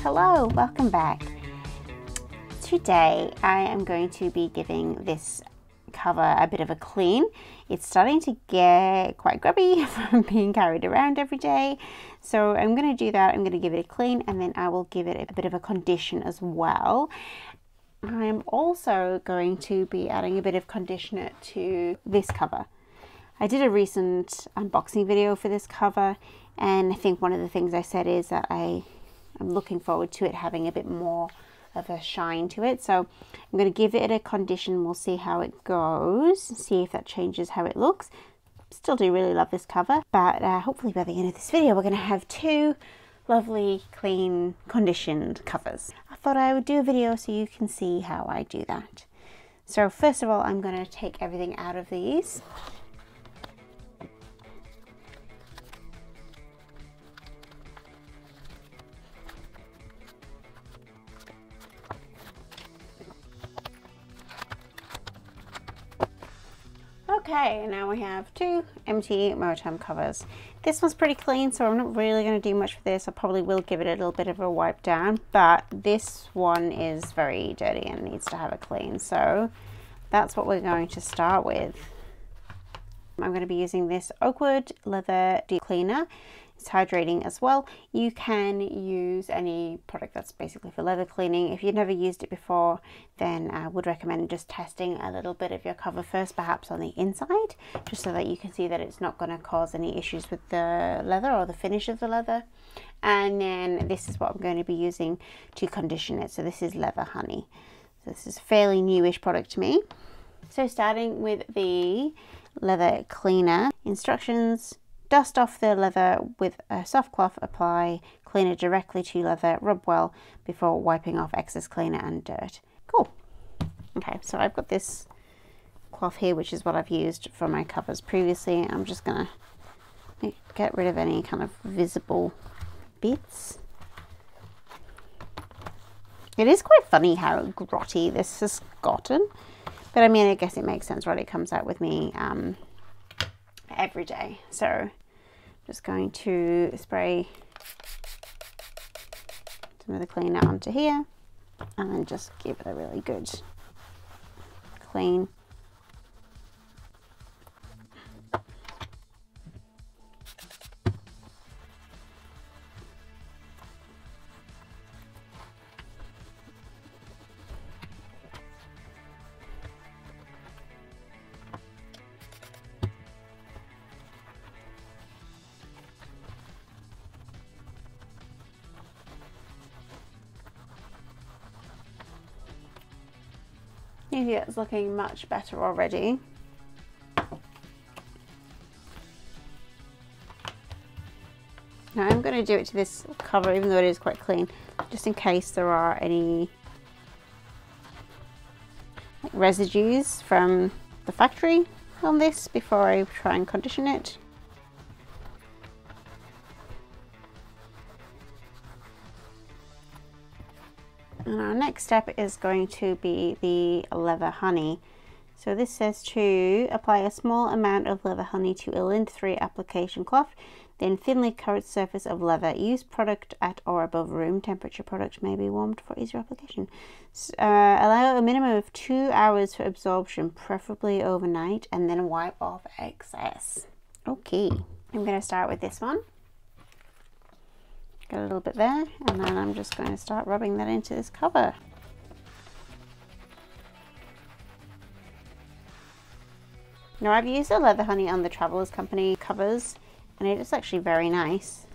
Hello, welcome back. Today I am going to be giving this cover a bit of a clean. It's starting to get quite grubby from being carried around every day, so I'm going to do that. I'm going to give it a clean and then I will give it a bit of a condition as well. I'm also going to be adding a bit of conditioner to this cover. I did a recent unboxing video for this cover, and I think one of the things I said is that I'm looking forward to it having a bit more of a shine to it. So I'm going to give it a condition. We'll see how it goes, see if that changes how it looks. Still do really love this cover, but hopefully by the end of this video we're going to have two lovely, clean, conditioned covers. I thought I would do a video so you can see how I do that. So first of all, I'm going to take everything out of these. Okay, now we have two empty Moterm covers. This one's pretty clean, so I'm not really going to do much for this. I probably will give it a little bit of a wipe down, but this one is very dirty and needs to have a clean. So that's what we're going to start with. I'm going to be using this Oakwood leather deep cleaner. It's hydrating as well. You can use any product that's basically for leather cleaning. If you've never used it before, then I would recommend just testing a little bit of your cover first, perhaps on the inside, just so that you can see that it's not going to cause any issues with the leather or the finish of the leather. And then this is what I'm going to be using to condition it. So this is Leather Honey. So this is a fairly newish product to me. So starting with the leather cleaner instructions: dust off the leather with a soft cloth, apply cleaner directly to leather, rub well before wiping off excess cleaner and dirt. Cool. Okay, so I've got this cloth here, which is what I've used for my covers previously. I'm just gonna get rid of any kind of visible bits. It is quite funny how grotty this has gotten, but I mean, I guess it makes sense, right? It comes out with me every day. So just going to spray some of the cleaner onto here and then just give it a really good clean. Yeah, it's looking much better already. Now I'm going to do it to this cover, even though it is quite clean, just in case there are any residues from the factory on this before I try and condition it. And our next step is going to be the leather honey. So this says to apply a small amount of leather honey to a lint-free application cloth, then thinly coat surface of leather. Use product at or above room temperature. Product may be warmed for easier application. Allow a minimum of 2 hours for absorption, preferably overnight, and then wipe off excess. Okay, I'm going to start with this one. Got a little bit there, and then I'm just going to start rubbing that into this cover. Now I've used the Leather Honey on the Travelers Company covers, and it is actually very nice.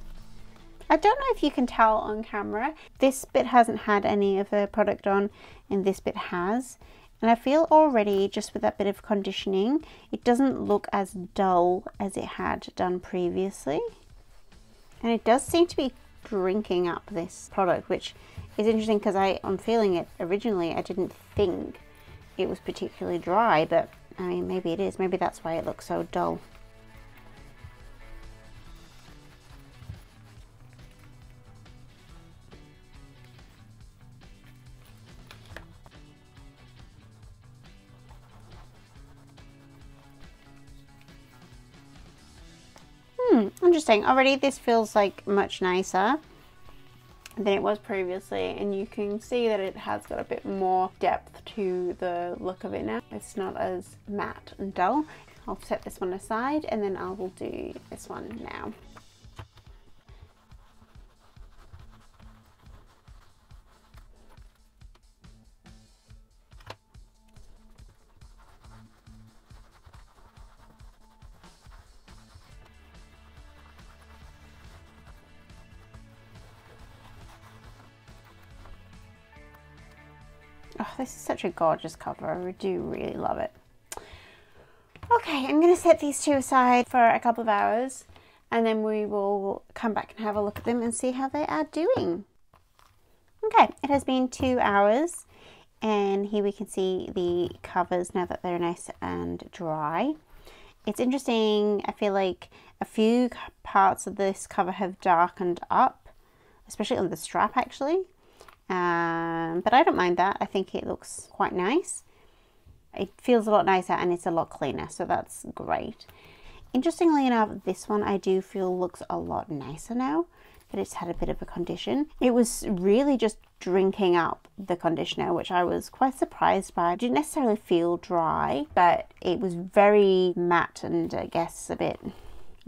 I don't know if you can tell on camera, this bit hasn't had any of the product on and this bit has, and I feel already just with that bit of conditioning it doesn't look as dull as it had done previously, and it does seem to be drinking up this product, which is interesting because I'm feeling it originally. I didn't think it was particularly dry, but I mean, maybe it is. Maybe that's why it looks so dull. Interesting. Already this feels like much nicer. than it was previously, and you can see that it has got a bit more depth to the look of it now. It's not as matte and dull. I'll set this one aside and then I will do this one now. Oh, this is such a gorgeous cover. I do really love it. Okay, I'm going to set these two aside for a couple of hours and then we will come back and have a look at them and see how they are doing. Okay, it has been 2 hours and here we can see the covers now that they're nice and dry. It's interesting, I feel like a few parts of this cover have darkened up, especially on the strap actually. But I don't mind that. I think it looks quite nice. It feels a lot nicer and it's a lot cleaner, so that's great. Interestingly enough, this one I do feel looks a lot nicer now that it's had a bit of a condition. It was really just drinking up the conditioner, which I was quite surprised by. It didn't necessarily feel dry, but it was very matte and I guess a bit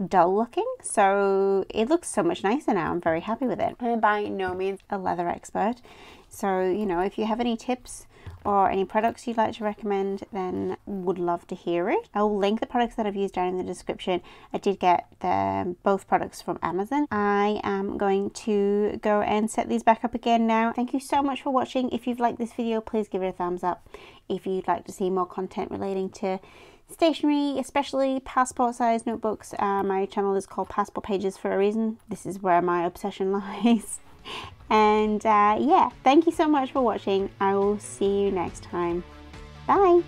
dull looking, so it looks so much nicer now. I'm very happy with it. I'm by no means a leather expert, so you know, if you have any tips or any products you'd like to recommend, then would love to hear it. I'll link the products that I've used down in the description. I did get both products from Amazon. I am going to go and set these back up again now. Thank you so much for watching. If you've liked this video, please give it a thumbs up. If you'd like to see more content relating to stationery, especially passport size notebooks, my channel is called Passport Pages for a reason. This is where my obsession lies. And yeah, thank you so much for watching. I will see you next time. Bye.